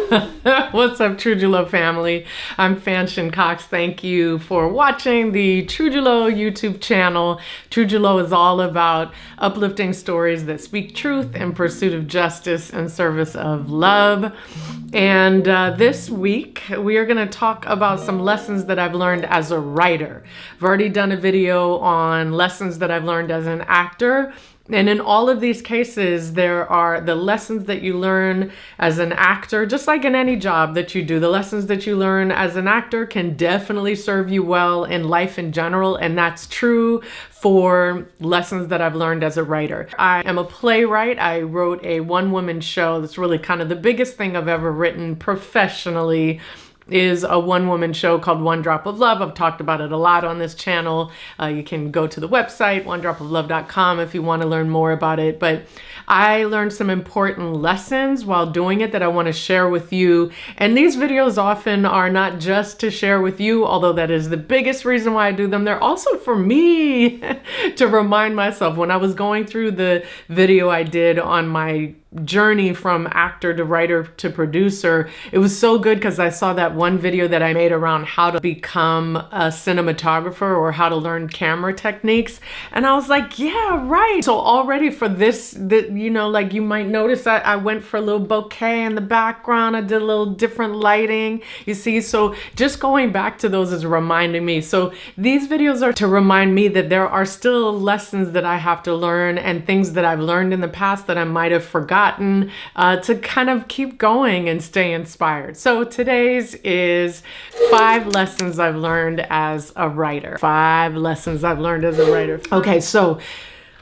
What's up, True Julo family? I'm Fanshin Cox. Thank you for watching the True Julo YouTube channel. True Julo is all about uplifting stories that speak truth in pursuit of justice and service of love. And this week, we are going to talk about some lessons that I've learned as a writer. I've already done a video on lessons that I've learned as an actor. And in all of these cases, there are the lessons that you learn as an actor, just like in any job that you do. The lessons that you learn as an actor can definitely serve you well in life in general, and that's true for lessons that I've learned as a writer. I am a playwright. I wrote a one-woman show that's really kind of the biggest thing I've ever written professionally. Is a one-woman show called One Drop of Love. I've talked about it a lot on this channel. You can go to the website, onedropoflove.com, if you want to learn more about it. But I learned some important lessons while doing it that I want to share with you. And these videos often are not just to share with you, although that is the biggest reason why I do them. They're also for me to remind myself. When I was going through the video I did on my journey from actor to writer to producer, it was so good because I saw that one video that I made around how to become a cinematographer or how to learn camera techniques. And I was like, yeah, right. So already for this, like you might notice that I went for a little bouquet in the background. I did a little different lighting, you see. So just going back to those is reminding me. So these videos are to remind me that there are still lessons that I have to learn and things that I've learned in the past that I might have forgotten to kind of keep going and stay inspired. So today's is 5 lessons I've learned as a writer. 5 lessons I've learned as a writer. Okay, so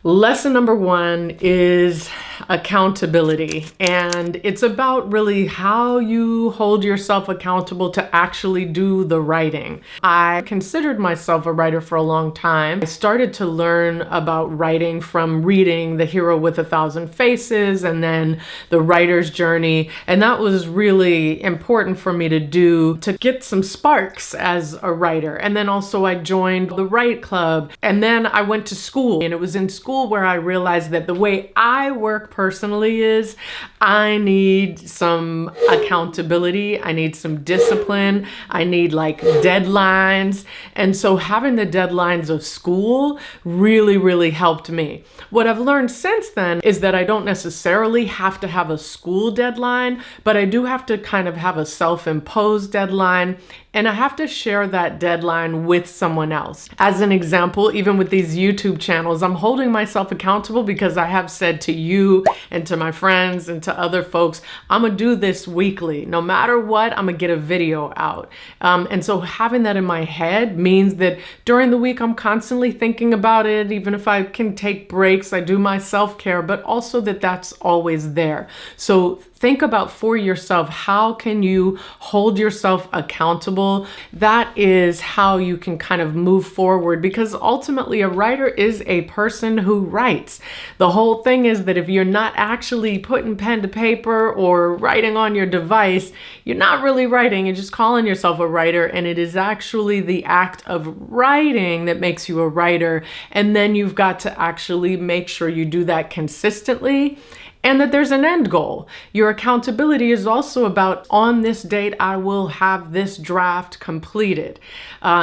lesson number 1 is accountability, and it's about really how you hold yourself accountable to actually do the writing. I considered myself a writer for a long time. I started to learn about writing from reading The Hero with a Thousand Faces and then The Writer's Journey, and that was really important for me to do to get some sparks as a writer. And then also I joined the Write Club, and then I went to school, and it was in school where I realized that the way I work personally is I need some accountability. I need some discipline. I need like deadlines. And so having the deadlines of school really, really helped me. What I've learned since then is that I don't necessarily have to have a school deadline, but I do have to kind of have a self-imposed deadline. And I have to share that deadline with someone else. As an example, even with these YouTube channels, I'm holding myself accountable because I have said to you and to my friends and to other folks, I'm gonna do this weekly. No matter what, I'm gonna get a video out. And so having that in my head means that during the week, I'm constantly thinking about it. Even if I can take breaks, I do my self-care, but also that's always there. So think about for yourself, how can you hold yourself accountable? That is how you can kind of move forward, because ultimately a writer is a person who writes. The whole thing is that if you're not actually putting pen to paper or writing on your device, you're not really writing, you're just calling yourself a writer, and it is actually the act of writing that makes you a writer. And then you've got to actually make sure you do that consistently, and that there's an end goal. Your accountability is also about, on this date, I will have this draft completed.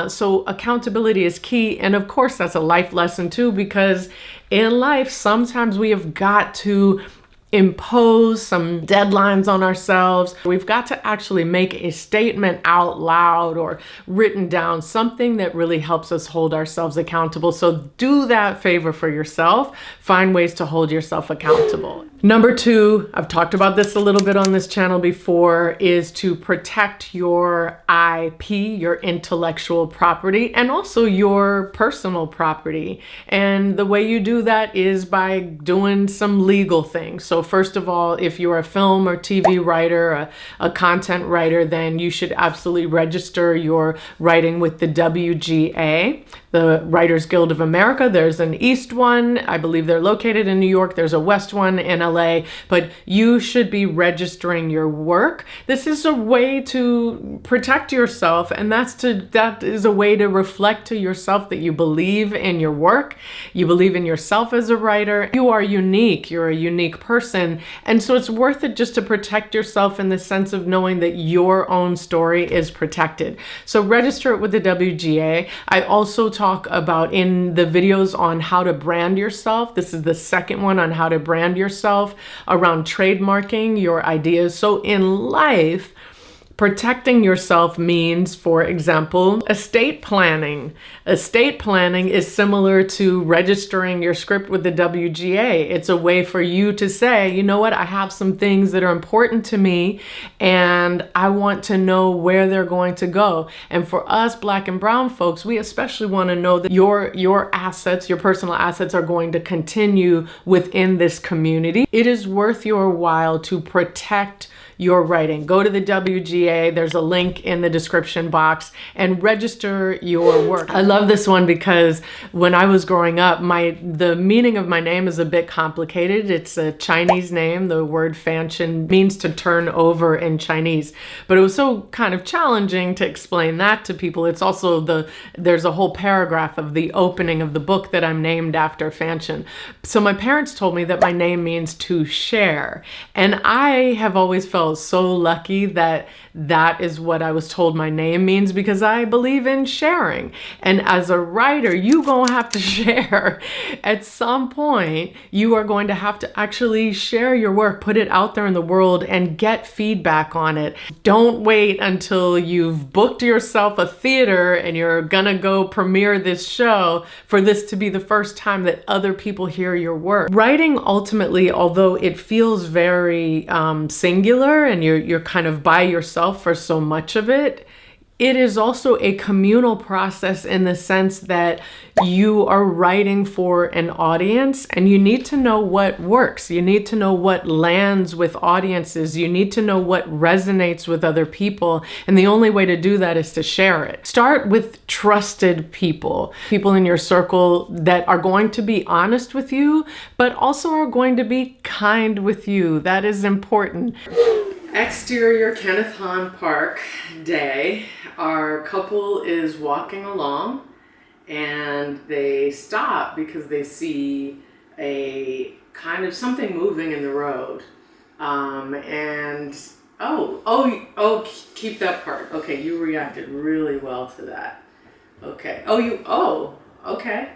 So accountability is key. And of course, that's a life lesson too, because in life, sometimes we have got to impose some deadlines on ourselves. We've got to actually make a statement out loud or written down, something that really helps us hold ourselves accountable. So do that favor for yourself. Find ways to hold yourself accountable. Number 2, I've talked about this a little bit on this channel before, is to protect your IP, your intellectual property, and also your personal property. And the way you do that is by doing some legal things. So first of all, if you're a film or TV writer, a content writer, then you should absolutely register your writing with the WGA. the Writers Guild of America. There's an East one. I believe they're located in New York. There's a West one in LA, but you should be registering your work. This is a way to protect yourself, and that is a way to reflect to yourself that you believe in your work, you believe in yourself as a writer. You are unique. You're a unique person, and so it's worth it just to protect yourself in the sense of knowing that your own story is protected. So register it with the WGA. I also talk about in the videos on how to brand yourself. This is the second one on how to brand yourself around trademarking your ideas. So in life, protecting yourself means, for example, estate planning. Estate planning is similar to registering your script with the WGA. It's a way for you to say, you know what, I have some things that are important to me and I want to know where they're going to go. And for us Black and brown folks, we especially want to know that your assets, your personal assets, are going to continue within this community. It is worth your while to protect your writing. Go to the WGA. There's a link in the description box and register your work. I love this one because when I was growing up, the meaning of my name is a bit complicated. It's a Chinese name. The word Fanshin means to turn over in Chinese, but it was so kind of challenging to explain that to people. It's also there's a whole paragraph of the opening of the book that I'm named after, Fanshin. So my parents told me that my name means to share, and I have always felt so lucky that that is what I was told my name means, because I believe in sharing. And as a writer, you gonna have to share. At some point, you are going to have to actually share your work, put it out there in the world and get feedback on it. Don't wait until you've booked yourself a theater and you're gonna go premiere this show for this to be the first time that other people hear your work. Writing ultimately, although it feels very singular and you're kind of by yourself for so much of it, it is also a communal process in the sense that you are writing for an audience and you need to know what works. You need to know what lands with audiences. You need to know what resonates with other people. And the only way to do that is to share it. Start with trusted people in your circle that are going to be honest with you, but also are going to be kind with you. That is important. Exterior Kenneth Hahn Park day. Our couple is walking along and they stop because they see a kind of something moving in the road. Keep that part. Okay, you reacted really well to that. Okay. Okay.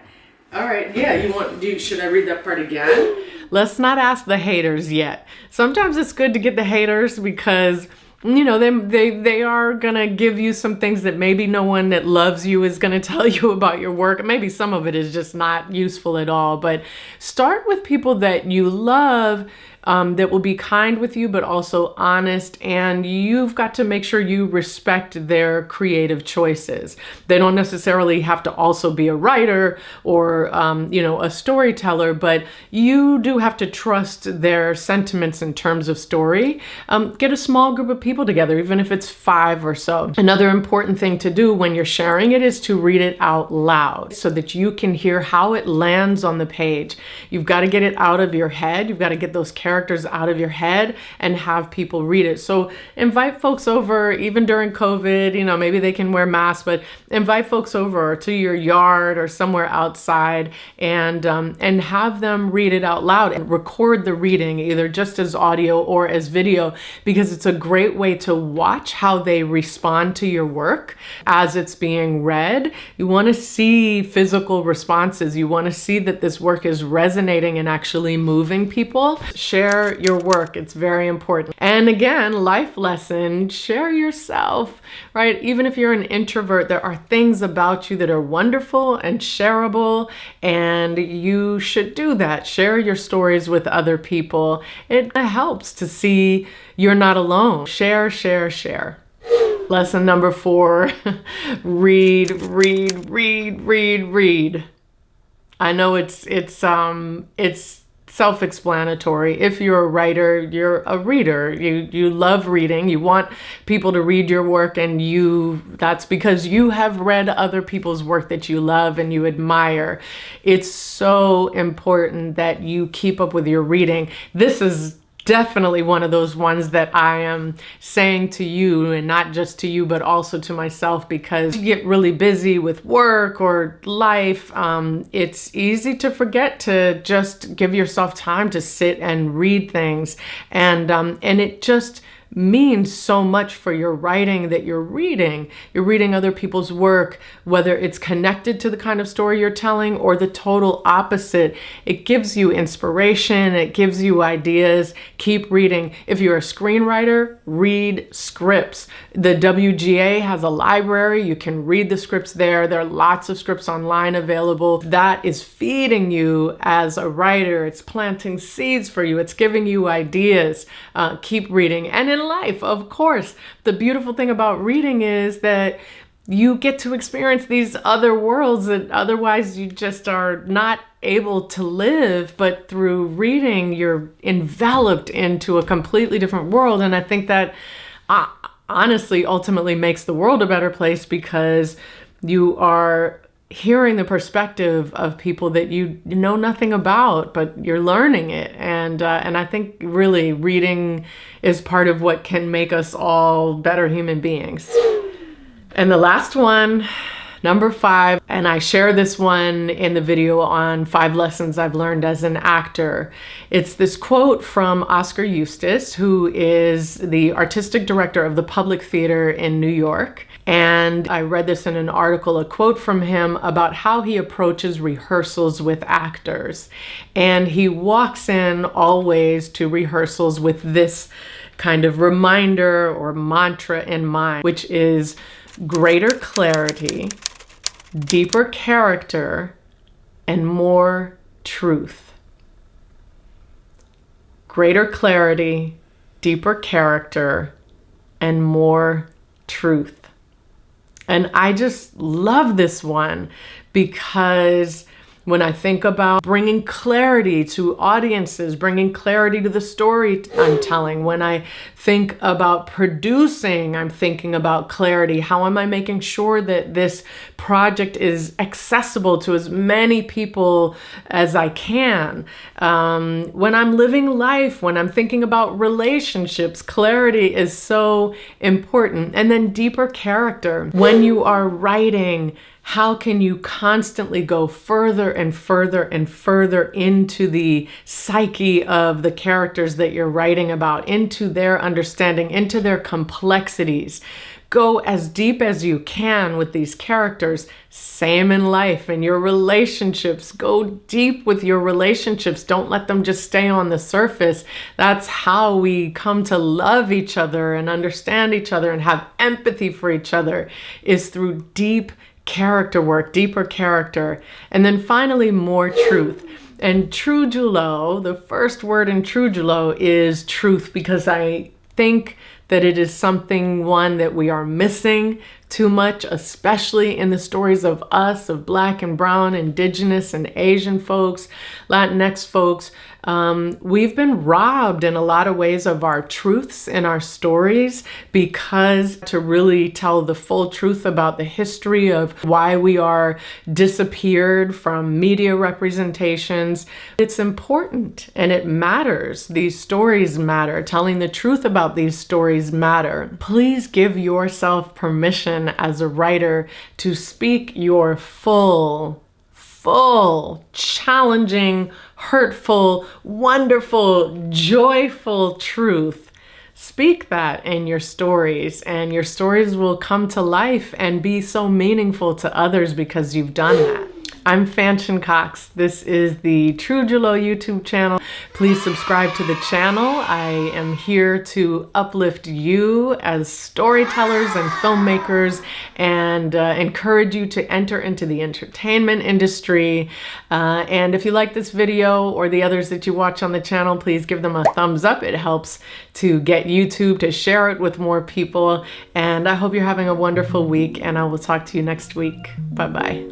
All right. Yeah, should I read that part again? Let's not ask the haters yet. Sometimes it's good to get the haters because, you know, they are going to give you some things that maybe no one that loves you is going to tell you about your work. Maybe some of it is just not useful at all, but start with people that you love, that will be kind with you, but also honest. And you've got to make sure you respect their creative choices. They don't necessarily have to also be a writer or, a storyteller, but you do have to trust their sentiments in terms of story. Get a small group of people together, even if it's 5 or so. Another important thing to do when you're sharing it is to read it out loud so that you can hear how it lands on the page. You've got to get it out of your head. You've got to get those characters out of your head and have people read it. So invite folks over, even during COVID, maybe they can wear masks, but invite folks over to your yard or somewhere outside and have them read it out loud and record the reading, either just as audio or as video, because it's a great way to watch how they respond to your work as it's being read. You want to see physical responses. You want to see that this work is resonating and actually moving people. Share your work. It's very important. And again, life lesson, share yourself, right? Even if you're an introvert, there are things about you that are wonderful and shareable, and you should do that. Share your stories with other people. It helps to see you're not alone. Share, share, share. Lesson number 4, read. I know it's self-explanatory. If you're a writer, you're a reader. You love reading. You want people to read your work, and that's because you have read other people's work that you love and you admire. It's so important that you keep up with your reading. This is definitely one of those ones that I am saying to you, and not just to you, but also to myself, because you get really busy with work or life. It's easy to forget to just give yourself time to sit and read things. And it just means so much for your writing that you're reading other people's work, whether it's connected to the kind of story you're telling or the total opposite. It gives you inspiration. It gives you ideas. Keep reading. If you're a screenwriter, read scripts. The WGA has a library. You can read the scripts there. There are lots of scripts online available. That is feeding you as a writer. It's planting seeds for you. It's giving you ideas. Keep reading. And in life, of course, the beautiful thing about reading is that you get to experience these other worlds that otherwise you just are not able to live. But through reading, you're enveloped into a completely different world. And I think that honestly, ultimately makes the world a better place, because you are hearing the perspective of people that you know nothing about, but you're learning it. And I think really reading is part of what can make us all better human beings. And the last one, number 5, and I share this one in the video on 5 lessons I've learned as an actor. It's this quote from Oscar Eustis, who is the artistic director of the Public Theater in New York. And I read this in an article, a quote from him about how he approaches rehearsals with actors. And he walks in always to rehearsals with this kind of reminder or mantra in mind, which is greater clarity, deeper character, and more truth. Greater clarity, deeper character, and more truth. And I just love this one, because when I think about bringing clarity to audiences, bringing clarity to the story I'm telling, when I think about producing, I'm thinking about clarity. How am I making sure that this project is accessible to as many people as I can? When I'm living life, when I'm thinking about relationships, clarity is so important. And then deeper character. When you are writing, how can you constantly go further and further and further into the psyche of the characters that you're writing about, into their understanding, into their complexities? Go as deep as you can with these characters. Same in life and your relationships. Go deep with your relationships. Don't let them just stay on the surface. That's how we come to love each other and understand each other and have empathy for each other, is through deep character work, deeper character. And then finally, more truth. And True Julo, the first word in True Julo is truth, because I think that it is one that we are missing too much, especially in the stories of us, of Black and Brown, Indigenous and Asian folks, Latinx folks. We've been robbed in a lot of ways of our truths in our stories, because to really tell the full truth about the history of why we are disappeared from media representations, it's important and it matters. These stories matter. Telling the truth about these stories matter. Please give yourself permission as a writer to speak your full, challenging, hurtful, wonderful, joyful truth. Speak that in your stories, and your stories will come to life and be so meaningful to others because you've done that. I'm Fanshin Cox. This is the True Julo YouTube channel. Please subscribe to the channel. I am here to uplift you as storytellers and filmmakers, and encourage you to enter into the entertainment industry. And if you like this video or the others that you watch on the channel, please give them a thumbs up. It helps to get YouTube to share it with more people. And I hope you're having a wonderful week, and I will talk to you next week. Bye-bye.